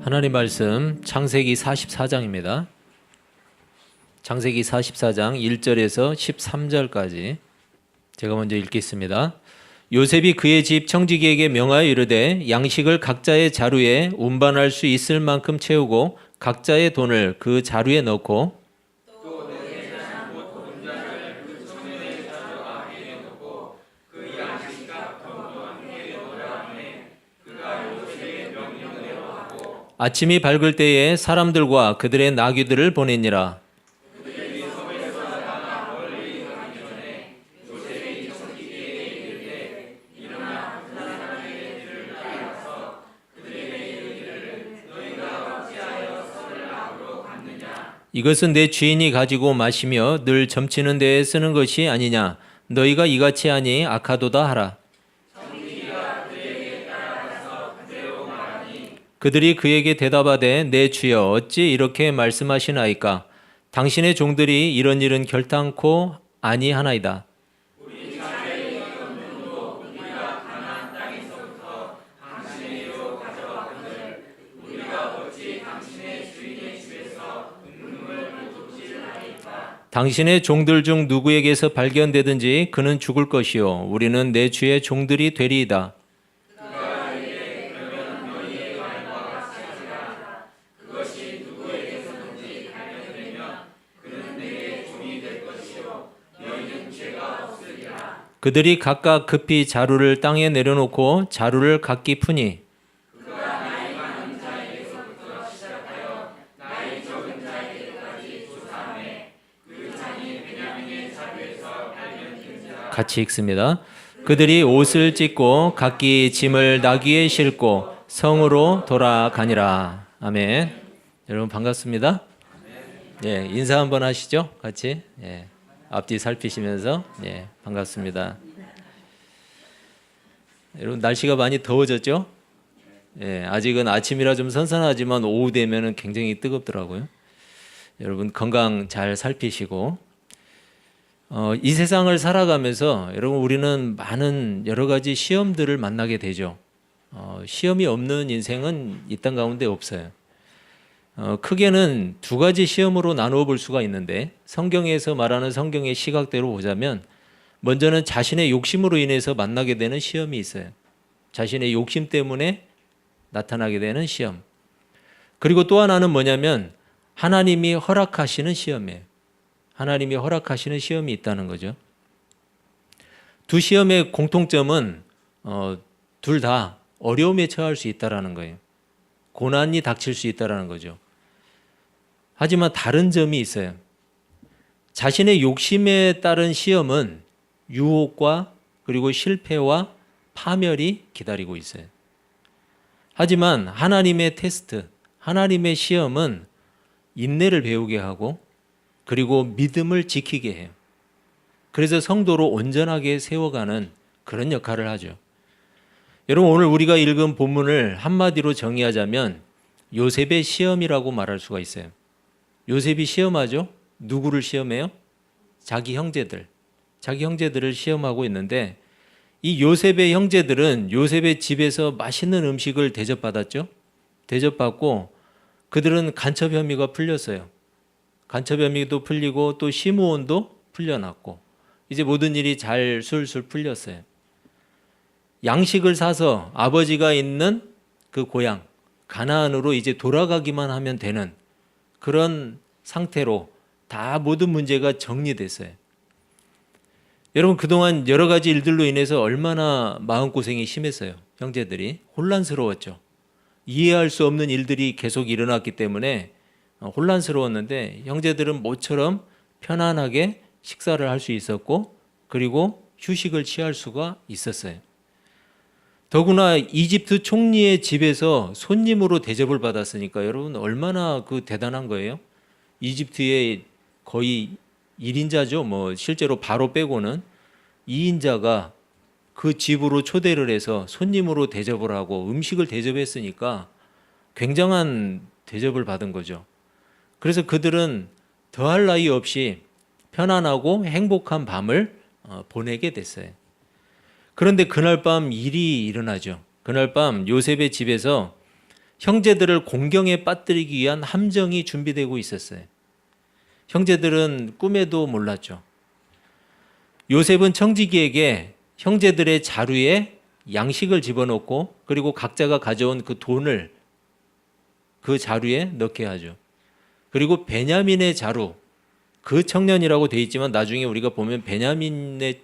하나님 말씀 창세기 44장입니다. 창세기 44장 1절에서 13절까지 제가 먼저 읽겠습니다. 요셉이 그의 집 청지기에게 명하여 이르되 양식을 각자의 자루에 운반할 수 있을 만큼 채우고 각자의 돈을 그 자루에 넣고 아침이 밝을 때에 사람들과 그들의 나귀들을 보내니라. 이것은 내 주인이 가지고 마시며 늘 점치는 데에 쓰는 것이 아니냐. 너희가 이같이 하니 악하도다 하라. 그들이 그에게 대답하되 내 주여 어찌 이렇게 말씀하시나이까. 당신의 종들이 이런 일은 결탄코 아니하나이다. 당신의 종들 중 누구에게서 발견되든지 그는 죽을 것이요 우리는 내 주의 종들이 되리이다. 그들이 각각 급히 자루를 땅에 내려놓고 자루를 각기 푸니 같이 읽습니다. 그들이 옷을 찢고 각기 짐을 나귀에 싣고 성으로 돌아가니라. 아멘. 여러분 반갑습니다. 예, 인사 한번 하시죠. 같이. 예. 앞뒤 살피시면서 반갑습니다. 여러분 날씨가 많이 더워졌죠? 예, 아직은 아침이라 좀 선선하지만 오후 되면은 굉장히 뜨겁더라고요. 여러분 건강 잘 살피시고 이 세상을 살아가면서 여러분 우리는 많은 여러 가지 시험들을 만나게 되죠. 시험이 없는 인생은 이 땅 가운데 없어요. 크게는 두 가지 시험으로 나누어 볼 수가 있는데 성경에서 말하는 성경의 시각대로 보자면 먼저는 자신의 욕심으로 인해서 만나게 되는 시험이 있어요. 자신의 욕심 때문에 나타나게 되는 시험. 그리고 또 하나는 뭐냐면 하나님이 허락하시는 시험이에요. 하나님이 허락하시는 시험이 있다는 거죠. 두 시험의 공통점은 둘 다 어려움에 처할 수 있다는 거예요. 고난이 닥칠 수 있다는 거죠. 하지만 다른 점이 있어요. 자신의 욕심에 따른 시험은 유혹과 그리고 실패와 파멸이 기다리고 있어요. 하지만 하나님의 테스트, 하나님의 시험은 인내를 배우게 하고 그리고 믿음을 지키게 해요. 그래서 성도로 온전하게 세워가는 그런 역할을 하죠. 여러분 오늘 우리가 읽은 본문을 한마디로 정의하자면 요셉의 시험이라고 말할 수가 있어요. 요셉이 시험하죠? 누구를 시험해요? 자기 형제들. 자기 형제들을 시험하고 있는데 이 요셉의 형제들은 요셉의 집에서 맛있는 음식을 대접받았죠? 대접받고 그들은 간첩 혐의가 풀렸어요. 간첩 혐의도 풀리고 또 시므온도 풀려났고 이제 모든 일이 잘 술술 풀렸어요. 양식을 사서 아버지가 있는 그 고향 가나안으로 이제 돌아가기만 하면 되는 그런 상태로 다 모든 문제가 정리됐어요. 여러분 그동안 여러 가지 일들로 인해서 얼마나 마음고생이 심했어요. 형제들이 혼란스러웠죠. 이해할 수 없는 일들이 계속 일어났기 때문에 혼란스러웠는데 형제들은 모처럼 편안하게 식사를 할 수 있었고 그리고 휴식을 취할 수가 있었어요. 더구나 이집트 총리의 집에서 손님으로 대접을 받았으니까 여러분 얼마나 그 대단한 거예요. 이집트의 거의 1인자죠. 뭐 실제로 바로 빼고는 2인자가 그 집으로 초대를 해서 손님으로 대접을 하고 음식을 대접했으니까 굉장한 대접을 받은 거죠. 그래서 그들은 더할 나위 없이 편안하고 행복한 밤을 보내게 됐어요. 그런데 그날 밤 일이 일어나죠. 그날 밤 요셉의 집에서 형제들을 공경에 빠뜨리기 위한 함정이 준비되고 있었어요. 형제들은 꿈에도 몰랐죠. 요셉은 청지기에게 형제들의 자루에 양식을 집어넣고 그리고 각자가 가져온 그 돈을 그 자루에 넣게 하죠. 그리고 베냐민의 자루, 그 청년이라고 돼 있지만 나중에 우리가 보면 베냐민의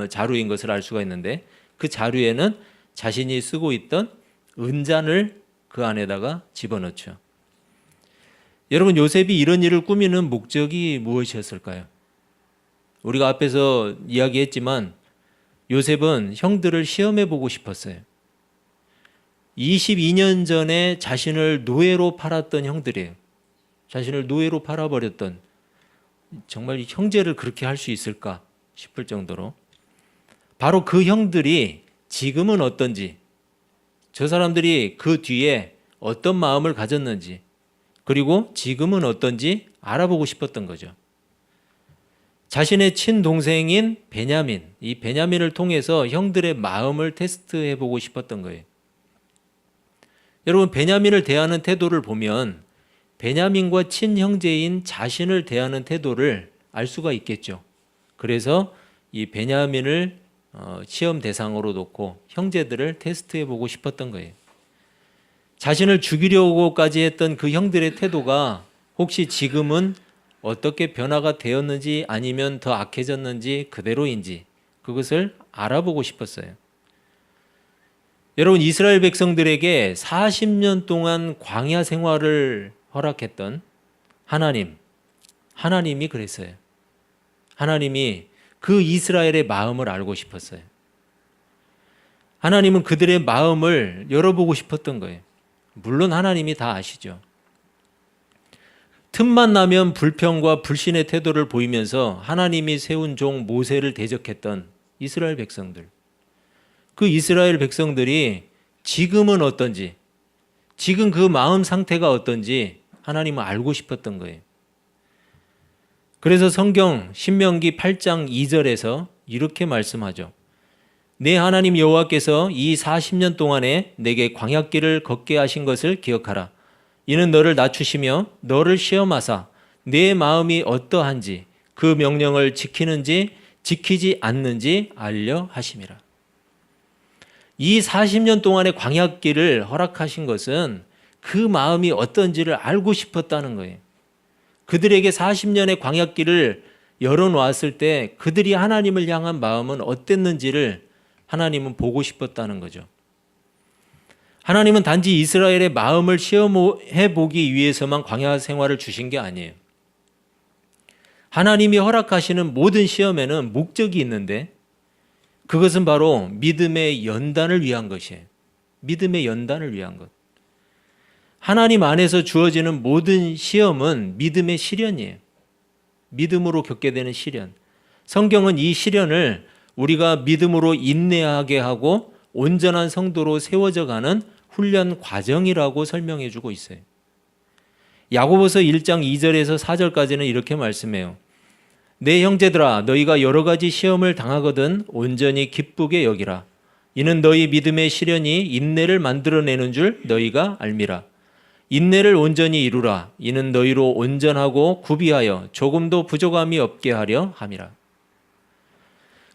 자루인 것을 알 수가 있는데 그 자루에는 자신이 쓰고 있던 은잔을 그 안에다가 집어넣죠. 여러분, 요셉이 이런 일을 꾸미는 목적이 무엇이었을까요? 우리가 앞에서 이야기했지만 요셉은 형들을 시험해 보고 싶었어요. 22년 전에 자신을 노예로 팔았던 형들이에요. 자신을 노예로 팔아버렸던, 정말 형제를 그렇게 할 수 있을까 싶을 정도로 바로 그 형들이 지금은 어떤지, 저 사람들이 그 뒤에 어떤 마음을 가졌는지, 그리고 지금은 어떤지 알아보고 싶었던 거죠. 자신의 친동생인 베냐민, 이 베냐민을 통해서 형들의 마음을 테스트해 보고 싶었던 거예요. 여러분, 베냐민을 대하는 태도를 보면 베냐민과 친형제인 자신을 대하는 태도를 알 수가 있겠죠. 그래서 이 베냐민을 시험 대상으로 놓고 형제들을 테스트해 보고 싶었던 거예요. 자신을 죽이려고까지 했던 그 형들의 태도가 혹시 지금은 어떻게 변화가 되었는지 아니면 더 악해졌는지 그대로인지 그것을 알아보고 싶었어요. 여러분, 이스라엘 백성들에게 40년 동안 광야 생활을 허락했던 하나님이 그랬어요. 하나님이 그 이스라엘의 마음을 알고 싶었어요. 하나님은 그들의 마음을 열어보고 싶었던 거예요. 물론 하나님이 다 아시죠. 틈만 나면 불평과 불신의 태도를 보이면서 하나님이 세운 종 모세를 대적했던 이스라엘 백성들. 그 이스라엘 백성들이 지금은 어떤지, 지금 그 마음 상태가 어떤지 하나님은 알고 싶었던 거예요. 그래서 성경 신명기 8장 2절에서 이렇게 말씀하죠. 내 하나님 여호와께서 이 40년 동안에 내게 광야길을 걷게 하신 것을 기억하라. 이는 너를 낮추시며 너를 시험하사 내 마음이 어떠한지 그 명령을 지키는지 지키지 않는지 알려 하심이라. 이 40년 동안의 광야길을 허락하신 것은 그 마음이 어떤지를 알고 싶었다는 거예요. 그들에게 40년의 광야길을 열어놓았을 때 그들이 하나님을 향한 마음은 어땠는지를 하나님은 보고 싶었다는 거죠. 하나님은 단지 이스라엘의 마음을 시험해 보기 위해서만 광야 생활을 주신 게 아니에요. 하나님이 허락하시는 모든 시험에는 목적이 있는데 그것은 바로 믿음의 연단을 위한 것이에요. 믿음의 연단을 위한 것. 하나님 안에서 주어지는 모든 시험은 믿음의 시련이에요. 믿음으로 겪게 되는 시련. 성경은 이 시련을 우리가 믿음으로 인내하게 하고 온전한 성도로 세워져 가는 훈련 과정이라고 설명해 주고 있어요. 야고보서 1장 2절에서 4절까지는 이렇게 말씀해요. 내 형제들아, 너희가 여러 가지 시험을 당하거든 온전히 기쁘게 여기라. 이는 너희 믿음의 시련이 인내를 만들어내는 줄 너희가 알미라. 인내를 온전히 이루라. 이는 너희로 온전하고 구비하여 조금도 부족함이 없게 하려 함이라.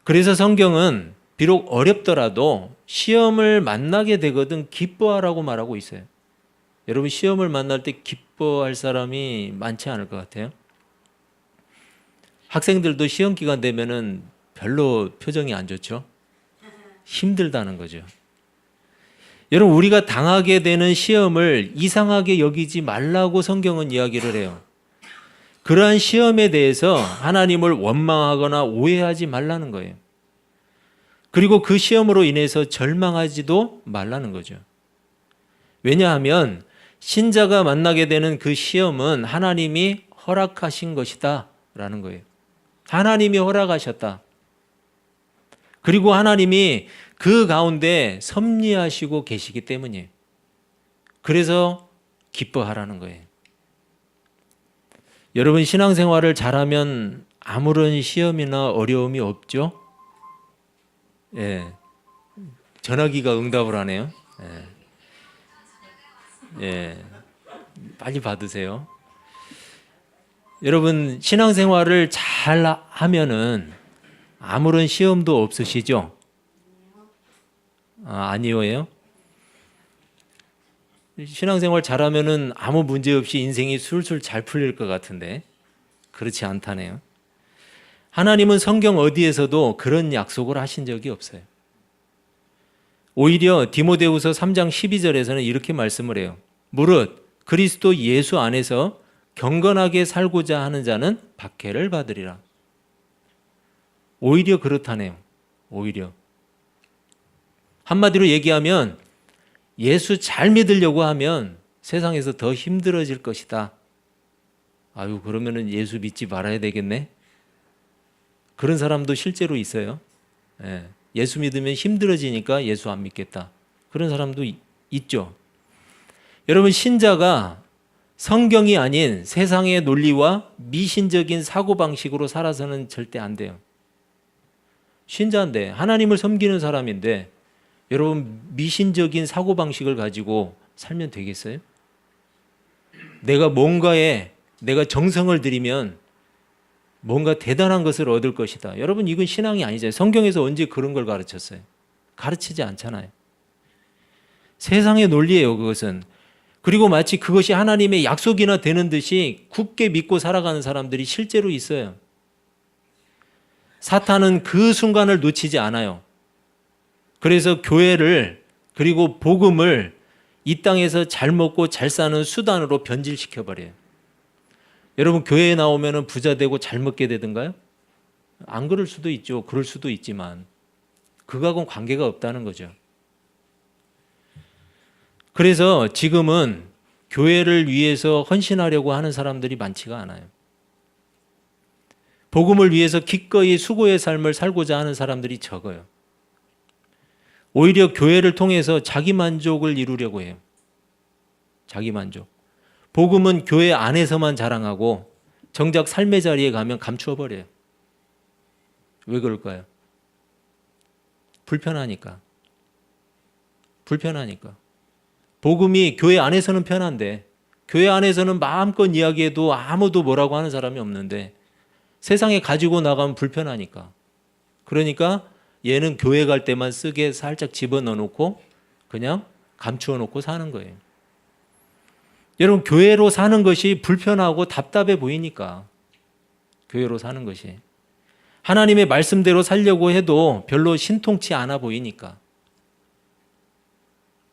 그래서 성경은 비록 어렵더라도 시험을 만나게 되거든 기뻐하라고 말하고 있어요. 여러분, 시험을 만날 때 기뻐할 사람이 많지 않을 것 같아요. 학생들도 시험 기간 되면은 별로 표정이 안 좋죠. 힘들다는 거죠. 여러분, 우리가 당하게 되는 시험을 이상하게 여기지 말라고 성경은 이야기를 해요. 그러한 시험에 대해서 하나님을 원망하거나 오해하지 말라는 거예요. 그리고 그 시험으로 인해서 절망하지도 말라는 거죠. 왜냐하면 신자가 만나게 되는 그 시험은 하나님이 허락하신 것이다 라는 거예요. 하나님이 허락하셨다. 그리고 하나님이 그 가운데 섭리하시고 계시기 때문이에요. 그래서 기뻐하라는 거예요. 여러분, 신앙생활을 잘하면 아무런 시험이나 어려움이 없죠? 예. 전화기가 응답을 하네요. 예. 예, 빨리 받으세요. 여러분 신앙생활을 잘 하면은 아무런 시험도 없으시죠? 아니요예요? 신앙생활 잘하면은 아무 문제 없이 인생이 술술 잘 풀릴 것 같은데 그렇지 않다네요. 하나님은 성경 어디에서도 그런 약속을 하신 적이 없어요. 오히려 디모데후서 3장 12절에서는 이렇게 말씀을 해요. 무릇 그리스도 예수 안에서 경건하게 살고자 하는 자는 박해를 받으리라. 오히려 그렇다네요. 오히려. 한마디로 얘기하면 예수 잘 믿으려고 하면 세상에서 더 힘들어질 것이다. 아유, 그러면은 예수 믿지 말아야 되겠네. 그런 사람도 실제로 있어요. 예. 예수 믿으면 힘들어지니까 예수 안 믿겠다. 그런 사람도 있죠. 여러분, 신자가 성경이 아닌 세상의 논리와 미신적인 사고방식으로 살아서는 절대 안 돼요. 신자인데, 하나님을 섬기는 사람인데, 여러분, 미신적인 사고방식을 가지고 살면 되겠어요? 내가 정성을 들이면 뭔가 대단한 것을 얻을 것이다. 여러분, 이건 신앙이 아니잖아요. 성경에서 언제 그런 걸 가르쳤어요? 가르치지 않잖아요. 세상의 논리예요, 그것은. 그리고 마치 그것이 하나님의 약속이나 되는 듯이 굳게 믿고 살아가는 사람들이 실제로 있어요. 사탄은 그 순간을 놓치지 않아요. 그래서 교회를 그리고 복음을 이 땅에서 잘 먹고 잘 사는 수단으로 변질시켜버려요. 여러분, 교회에 나오면 부자 되고 잘 먹게 되던가요? 안 그럴 수도 있죠. 그럴 수도 있지만 그거하고는 관계가 없다는 거죠. 그래서 지금은 교회를 위해서 헌신하려고 하는 사람들이 많지가 않아요. 복음을 위해서 기꺼이 수고의 삶을 살고자 하는 사람들이 적어요. 오히려 교회를 통해서 자기 만족을 이루려고 해요. 자기 만족. 복음은 교회 안에서만 자랑하고 정작 삶의 자리에 가면 감추어 버려요. 왜 그럴까요? 불편하니까. 복음이 교회 안에서는 편한데, 교회 안에서는 마음껏 이야기해도 아무도 뭐라고 하는 사람이 없는데 세상에 가지고 나가면 불편하니까. 그러니까 얘는 교회 갈 때만 쓰게 살짝 집어넣어 놓고 그냥 감추어 놓고 사는 거예요. 여러분, 교회로 사는 것이 불편하고 답답해 보이니까. 교회로 사는 것이 하나님의 말씀대로 살려고 해도 별로 신통치 않아 보이니까.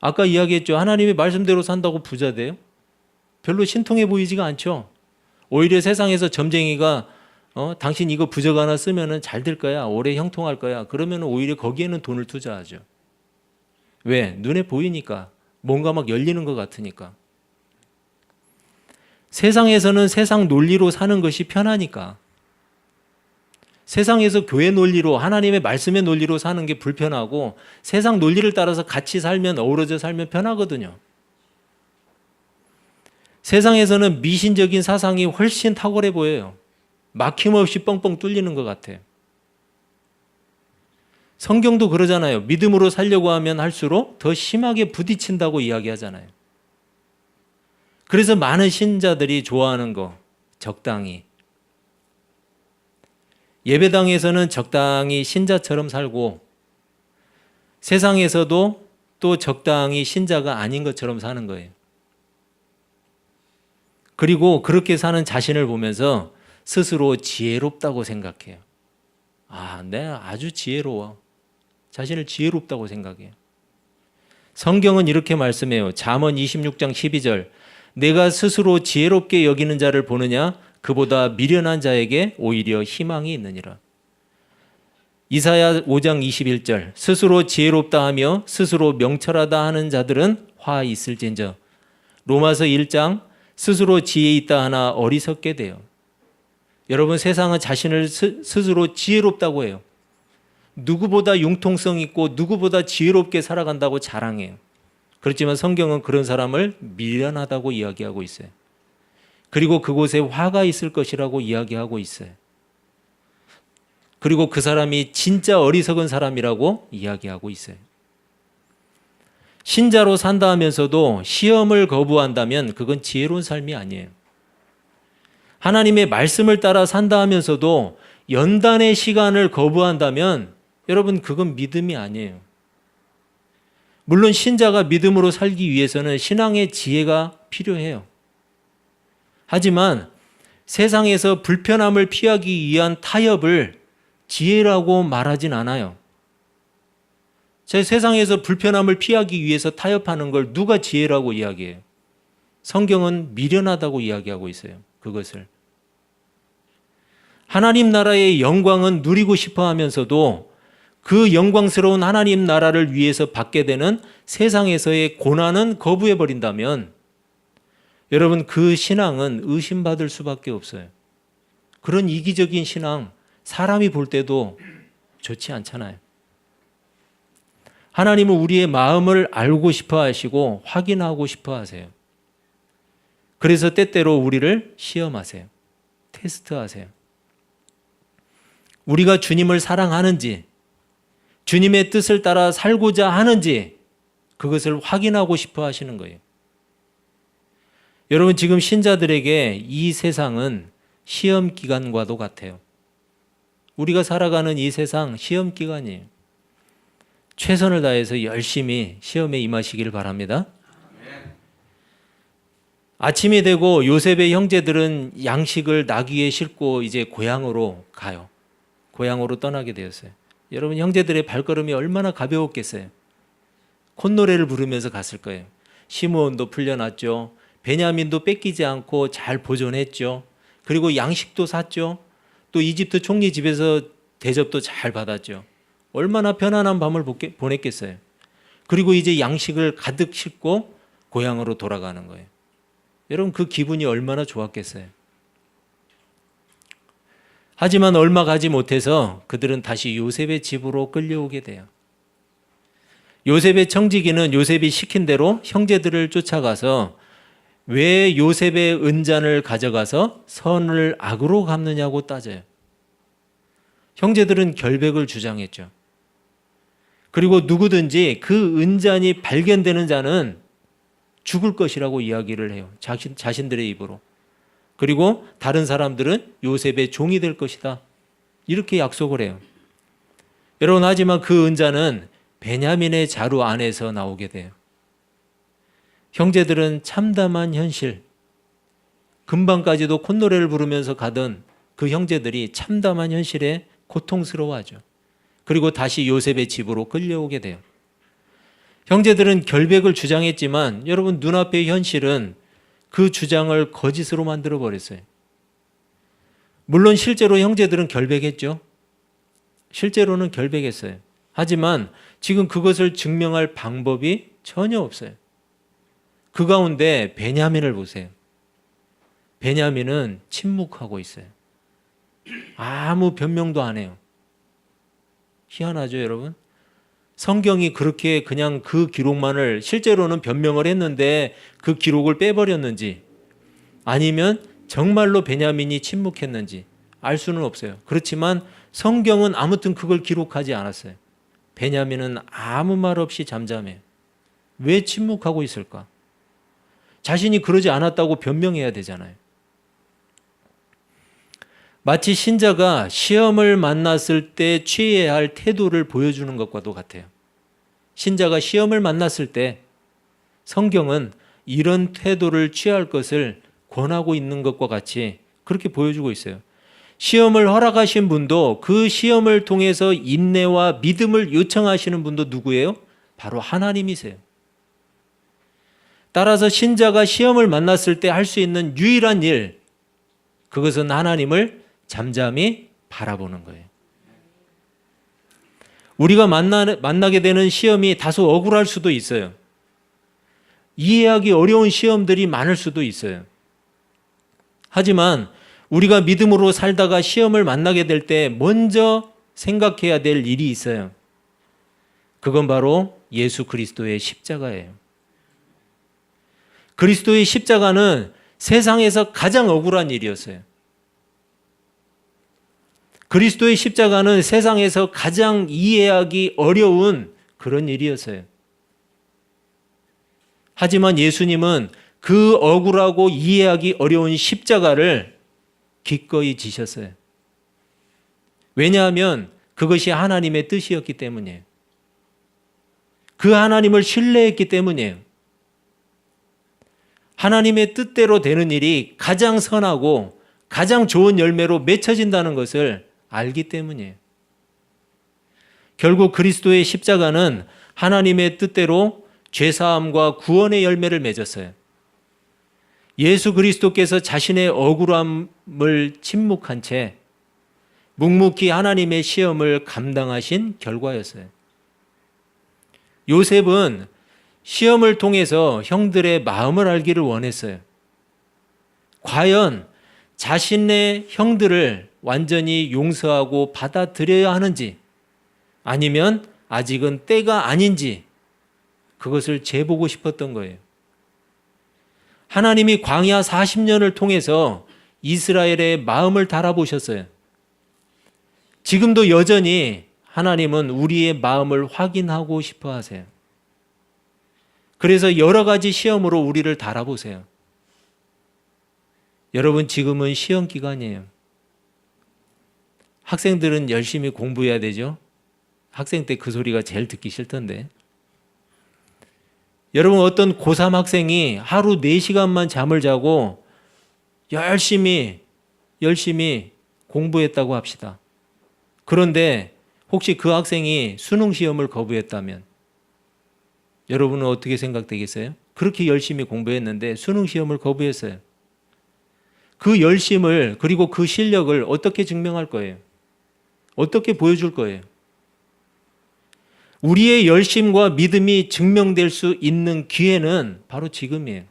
아까 이야기했죠. 하나님의 말씀대로 산다고 부자 돼요? 별로 신통해 보이지가 않죠. 오히려 세상에서 점쟁이가 당신 이거 부적 하나 쓰면 잘 될 거야. 오래 형통할 거야. 그러면 오히려 거기에는 돈을 투자하죠. 왜? 눈에 보이니까. 뭔가 막 열리는 것 같으니까. 세상에서는 세상 논리로 사는 것이 편하니까. 세상에서 교회 논리로, 하나님의 말씀의 논리로 사는 게 불편하고 세상 논리를 따라서 같이 살면, 어우러져 살면 편하거든요. 세상에서는 미신적인 사상이 훨씬 탁월해 보여요. 막힘없이 뻥뻥 뚫리는 것 같아요. 성경도 그러잖아요. 믿음으로 살려고 하면 할수록 더 심하게 부딪힌다고 이야기하잖아요. 그래서 많은 신자들이 좋아하는 거, 적당히. 예배당에서는 적당히 신자처럼 살고 세상에서도 또 적당히 신자가 아닌 것처럼 사는 거예요. 그리고 그렇게 사는 자신을 보면서 스스로 지혜롭다고 생각해요. 내가 아주 지혜로워. 자신을 지혜롭다고 생각해요. 성경은 이렇게 말씀해요. 잠언 26장 12절. 내가 스스로 지혜롭게 여기는 자를 보느냐? 그보다 미련한 자에게 오히려 희망이 있느니라. 이사야 5장 21절. 스스로 지혜롭다 하며 스스로 명철하다 하는 자들은 화 있을진저. 로마서 1장. 스스로 지혜 있다 하나 어리석게 돼요. 여러분, 세상은 자신을 스스로 지혜롭다고 해요. 누구보다 융통성 있고 누구보다 지혜롭게 살아간다고 자랑해요. 그렇지만 성경은 그런 사람을 미련하다고 이야기하고 있어요. 그리고 그곳에 화가 있을 것이라고 이야기하고 있어요. 그리고 그 사람이 진짜 어리석은 사람이라고 이야기하고 있어요. 신자로 산다 하면서도 시험을 거부한다면 그건 지혜로운 삶이 아니에요. 하나님의 말씀을 따라 산다 하면서도 연단의 시간을 거부한다면 여러분 그건 믿음이 아니에요. 물론 신자가 믿음으로 살기 위해서는 신앙의 지혜가 필요해요. 하지만 세상에서 불편함을 피하기 위한 타협을 지혜라고 말하진 않아요. 세상에서 불편함을 피하기 위해서 타협하는 걸 누가 지혜라고 이야기해요? 성경은 미련하다고 이야기하고 있어요. 그것을. 하나님 나라의 영광은 누리고 싶어 하면서도 그 영광스러운 하나님 나라를 위해서 받게 되는 세상에서의 고난은 거부해 버린다면 여러분 그 신앙은 의심받을 수밖에 없어요. 그런 이기적인 신앙 사람이 볼 때도 좋지 않잖아요. 하나님은 우리의 마음을 알고 싶어 하시고 확인하고 싶어 하세요. 그래서 때때로 우리를 시험하세요. 테스트하세요. 우리가 주님을 사랑하는지, 주님의 뜻을 따라 살고자 하는지 그것을 확인하고 싶어 하시는 거예요. 여러분 지금 신자들에게 이 세상은 시험 기간과도 같아요. 우리가 살아가는 이 세상 시험 기간이에요. 최선을 다해서 열심히 시험에 임하시기를 바랍니다. 아침이 되고 요셉의 형제들은 양식을 나귀에 싣고 이제 고향으로 가요. 고향으로 떠나게 되었어요. 여러분 형제들의 발걸음이 얼마나 가벼웠겠어요. 콧노래를 부르면서 갔을 거예요. 시므온도 풀려났죠. 베냐민도 뺏기지 않고 잘 보존했죠. 그리고 양식도 샀죠. 또 이집트 총리 집에서 대접도 잘 받았죠. 얼마나 편안한 밤을 보냈겠어요. 그리고 이제 양식을 가득 싣고 고향으로 돌아가는 거예요. 여러분 그 기분이 얼마나 좋았겠어요. 하지만 얼마 가지 못해서 그들은 다시 요셉의 집으로 끌려오게 돼요. 요셉의 청지기는 요셉이 시킨 대로 형제들을 쫓아가서 왜 요셉의 은잔을 가져가서 선을 악으로 갚느냐고 따져요. 형제들은 결백을 주장했죠. 그리고 누구든지 그 은잔이 발견되는 자는 죽을 것이라고 이야기를 해요. 자신들의 입으로. 그리고 다른 사람들은 요셉의 종이 될 것이다. 이렇게 약속을 해요. 여러분 하지만 그 은잔은 베냐민의 자루 안에서 나오게 돼요. 형제들은 참담한 현실, 금방까지도 콧노래를 부르면서 가던 그 형제들이 참담한 현실에 고통스러워하죠. 그리고 다시 요셉의 집으로 끌려오게 돼요. 형제들은 결백을 주장했지만 여러분 눈앞의 현실은 그 주장을 거짓으로 만들어 버렸어요. 물론 실제로 형제들은 결백했죠. 실제로는 결백했어요. 하지만 지금 그것을 증명할 방법이 전혀 없어요. 그 가운데 베냐민을 보세요. 베냐민은 침묵하고 있어요. 아무 변명도 안 해요. 희한하죠, 여러분? 성경이 그렇게 그냥 그 기록만을 실제로는 변명을 했는데 그 기록을 빼버렸는지 아니면 정말로 베냐민이 침묵했는지 알 수는 없어요. 그렇지만 성경은 아무튼 그걸 기록하지 않았어요. 베냐민은 아무 말 없이 잠잠해요. 왜 침묵하고 있을까? 자신이 그러지 않았다고 변명해야 되잖아요. 마치 신자가 시험을 만났을 때 취해야 할 태도를 보여주는 것과도 같아요. 신자가 시험을 만났을 때 성경은 이런 태도를 취할 것을 권하고 있는 것과 같이 그렇게 보여주고 있어요. 시험을 허락하신 분도 그 시험을 통해서 인내와 믿음을 요청하시는 분도 누구예요? 바로 하나님이세요. 따라서 신자가 시험을 만났을 때 할 수 있는 유일한 일, 그것은 하나님을 잠잠히 바라보는 거예요. 우리가 만나게 되는 시험이 다소 억울할 수도 있어요. 이해하기 어려운 시험들이 많을 수도 있어요. 하지만 우리가 믿음으로 살다가 시험을 만나게 될 때 먼저 생각해야 될 일이 있어요. 그건 바로 예수 그리스도의 십자가예요. 그리스도의 십자가는 세상에서 가장 억울한 일이었어요. 그리스도의 십자가는 세상에서 가장 이해하기 어려운 그런 일이었어요. 하지만 예수님은 그 억울하고 이해하기 어려운 십자가를 기꺼이 지셨어요. 왜냐하면 그것이 하나님의 뜻이었기 때문이에요. 그 하나님을 신뢰했기 때문이에요. 하나님의 뜻대로 되는 일이 가장 선하고 가장 좋은 열매로 맺혀진다는 것을 알기 때문이에요. 결국 그리스도의 십자가는 하나님의 뜻대로 죄사함과 구원의 열매를 맺었어요. 예수 그리스도께서 자신의 억울함을 침묵한 채 묵묵히 하나님의 시험을 감당하신 결과였어요. 요셉은 시험을 통해서 형들의 마음을 알기를 원했어요. 과연 자신의 형들을 완전히 용서하고 받아들여야 하는지 아니면 아직은 때가 아닌지 그것을 재보고 싶었던 거예요. 하나님이 광야 40년을 통해서 이스라엘의 마음을 달아보셨어요. 지금도 여전히 하나님은 우리의 마음을 확인하고 싶어 하세요. 그래서 여러 가지 시험으로 우리를 달아보세요. 여러분, 지금은 시험 기간이에요. 학생들은 열심히 공부해야 되죠. 학생 때 그 소리가 제일 듣기 싫던데. 여러분, 어떤 고3 학생이 하루 4시간만 잠을 자고 열심히 공부했다고 합시다. 그런데 혹시 그 학생이 수능 시험을 거부했다면 여러분은 어떻게 생각되겠어요? 그렇게 열심히 공부했는데 수능 시험을 거부했어요. 그 열심을 그리고 그 실력을 어떻게 증명할 거예요? 어떻게 보여줄 거예요? 우리의 열심과 믿음이 증명될 수 있는 기회는 바로 지금이에요.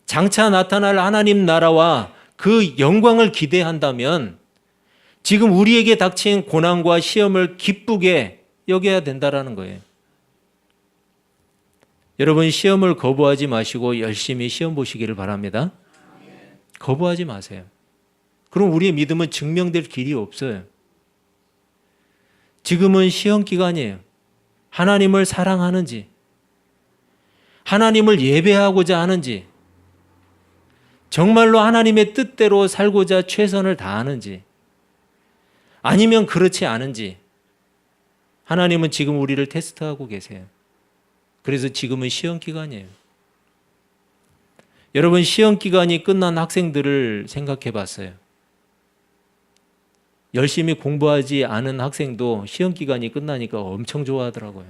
장차 나타날 하나님 나라와 그 영광을 기대한다면 지금 우리에게 닥친 고난과 시험을 기쁘게 여겨야 된다는 거예요. 여러분, 시험을 거부하지 마시고 열심히 시험 보시기를 바랍니다. 거부하지 마세요. 그럼 우리의 믿음은 증명될 길이 없어요. 지금은 시험 기간이에요. 하나님을 사랑하는지, 하나님을 예배하고자 하는지, 정말로 하나님의 뜻대로 살고자 최선을 다하는지, 아니면 그렇지 않은지, 하나님은 지금 우리를 테스트하고 계세요. 그래서 지금은 시험 기간이에요. 여러분, 시험 기간이 끝난 학생들을 생각해 봤어요. 열심히 공부하지 않은 학생도 시험 기간이 끝나니까 엄청 좋아하더라고요.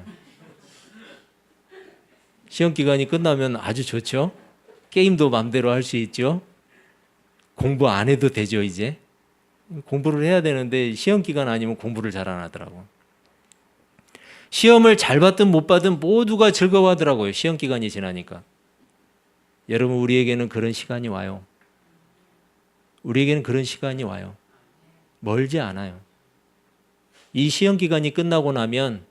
시험 기간이 끝나면 아주 좋죠. 게임도 마음대로 할 수 있죠. 공부 안 해도 되죠. 이제 공부를 해야 되는데 시험 기간 아니면 공부를 잘 안 하더라고요. 시험을 잘 받든 못 받든 모두가 즐거워하더라고요. 시험 기간이 지나니까. 여러분, 우리에게는 그런 시간이 와요. 우리에게는 그런 시간이 와요. 멀지 않아요. 이 시험 기간이 끝나고 나면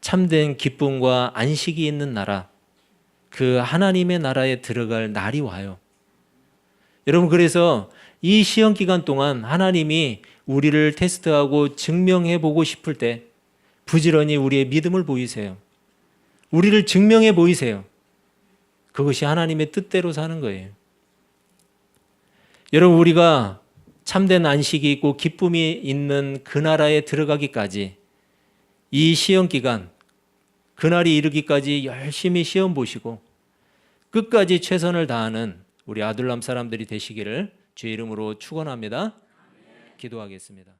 참된 기쁨과 안식이 있는 나라, 그 하나님의 나라에 들어갈 날이 와요. 여러분, 그래서 이 시험 기간 동안 하나님이 우리를 테스트하고 증명해 보고 싶을 때 부지런히 우리의 믿음을 보이세요. 우리를 증명해 보이세요. 그것이 하나님의 뜻대로 사는 거예요. 여러분, 우리가 참된 안식이 있고 기쁨이 있는 그 나라에 들어가기까지 이 시험 기간, 그날이 이르기까지 열심히 시험 보시고 끝까지 최선을 다하는 우리 아둘람 사람들이 되시기를 주의 이름으로 축원합니다. 기도하겠습니다.